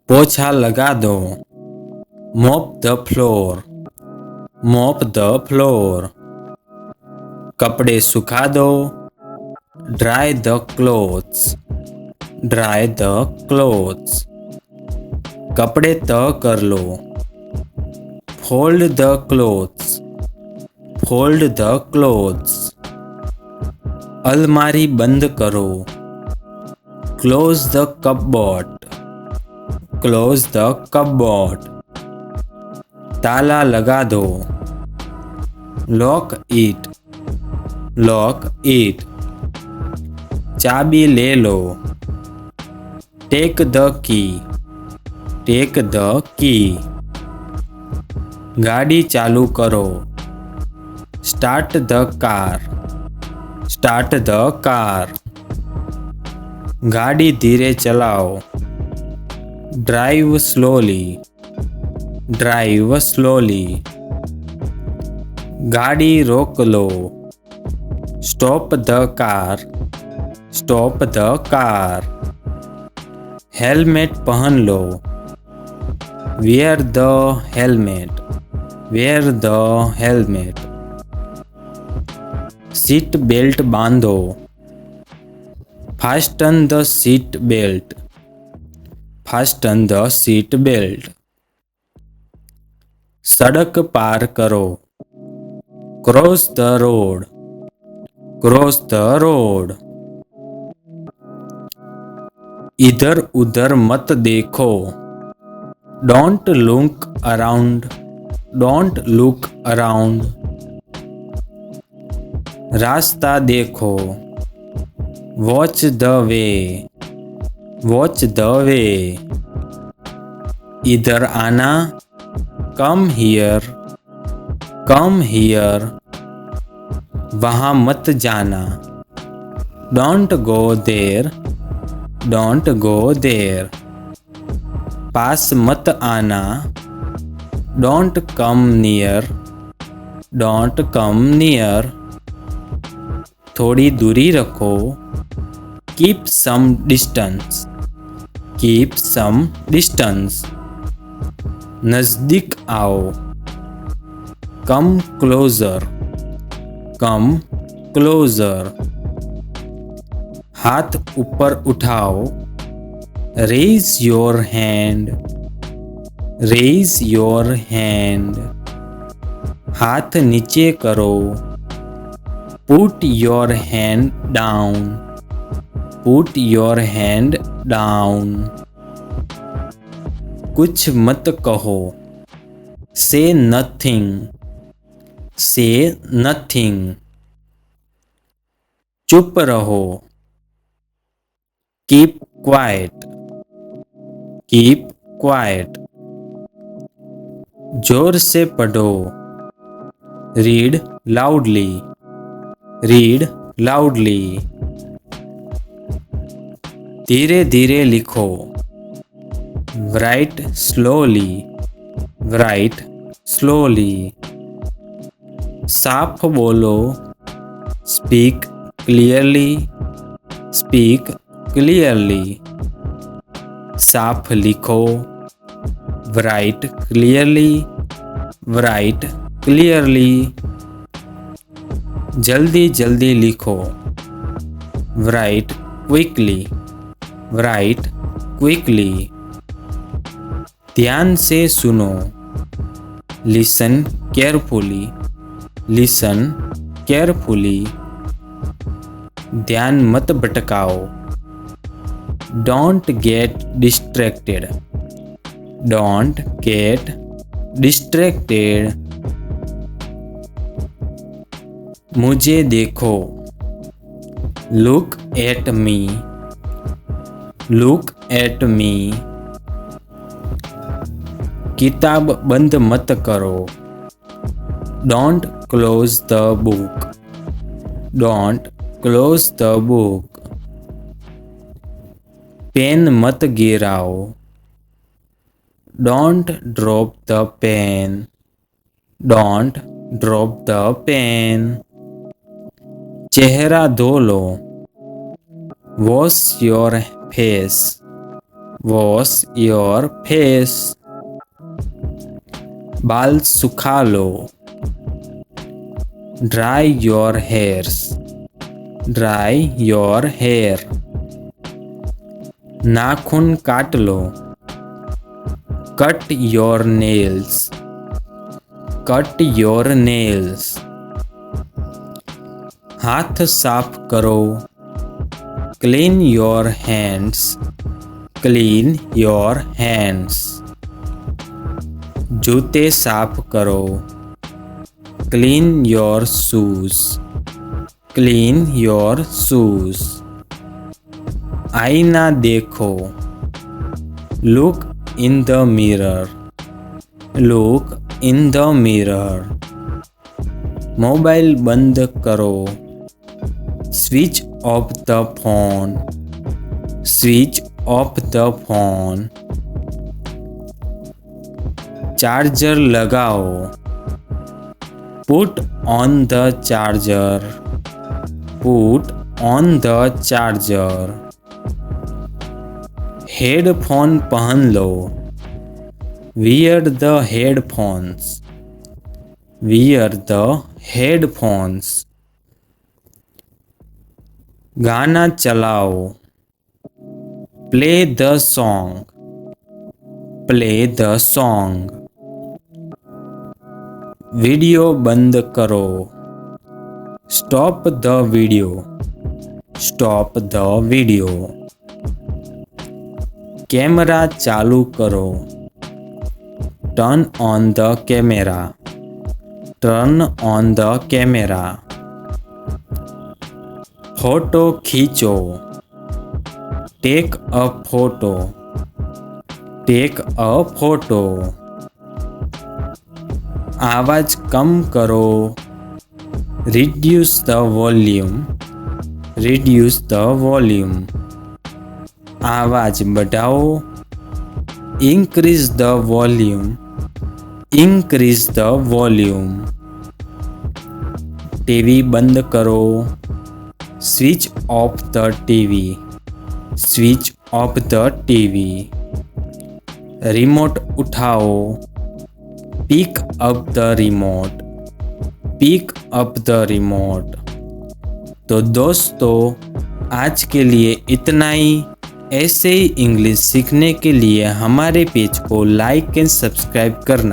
पोछा लगा दो। Mop the floor. Mop the floor. कपड़े सुखा दो। Dry the clothes. Dry the clothes. कपड़े तह कर लो। Fold the clothes. Fold the clothes. अलमारी बंद करो। Close the cupboard. Close the cupboard. ताला लगा दो। Lock it. Lock it. चाबी ले लो। Take the key. Take the key. गाड़ी चालू करो। Start the car. Start the car. गाड़ी धीरे चलाओ। Drive slowly. Drive slowly. गाड़ी रोक लो। Stop the car. Stop the car. Helmet पहन लो। Wear the helmet. Wear the helmet. Seat belt बांधो। Fasten the seat belt. Fasten the seat belt. सड़क पार करो। Cross the road. Cross the road. इधर उधर मत देखो। Don't look around. Don't look around. रास्ता देखो। Watch the way. Watch the way. इधर आना। Come here. Come here. वहाँ मत जाना। Don't go there. Don't go देर। पास मत आना। Don't come near. Don't come near. थोड़ी दूरी रखो। Keep some distance. Keep some distance. नजदीक आओ। Come closer. Come closer. हाथ ऊपर उठाओ। Raise your hand. Raise your hand. हाथ नीचे करो। Put your hand down. Put your hand down. कुछ मत कहो। Say nothing. Say nothing. चुप रहो। Keep quiet. Keep quiet. जोर से पढ़ो। Read loudly. Read loudly. धीरे धीरे लिखो। Write slowly. Right slowly. साफ बोलो। Speak clearly. Speak clearly. साफ लिखो। Write clearly. Write clearly. जल्दी जल्दी लिखो। Write quickly. Write quickly. ध्यान से सुनो। Listen carefully. Listen carefully. ध्यान मत भटकाओ। Don't get distracted. Don't get distracted. मुझे देखो। Look at me. Look at me. किताब बंद मत करो। Don't close the book. Don't close the book. Pen मत गिराओ। Don't drop the pen. Don't drop the pen. चेहरा धो लो। Wash your face. Wash your face. बाल सुखा लो। Dry your hairs. Dry your hair. नाखून काट लो। Cut your nails. Cut your nails. हाथ साफ करो। Clean your hands. Clean your hands. जूते साफ करो। Clean your shoes. Clean your shoes. आईना देखो। Look in the mirror. Look in the mirror. Mobile बंद करो। Switch off the phone. Switch off the phone. Charger लगाओ। Put on the charger. Put on the charger. Headphone पहन लो। Wear the headphones. Wear the headphones. गाना चलाओ। Play the song. Play the song. Video बंद करो। Stop the video. Stop the video. Camera चालू करो। Turn on the camera. Turn on the camera. Photo खींचो। Take a photo. Take a photo. आवाज कम करो। Reduce the volume. Reduce the volume. आवाज बढ़ाओ। Increase the volume. Increase the volume. TV बंद करो। Switch off the TV. Switch off the TV. Remote उठाओ। Pick up the remote. Pick up the remote. तो दोस्तों आज के लिए इतना ही। ऐसे ही इंग्लिश सीखने के लिए हमारे पेज को लाइक एंड सब्सक्राइब करना।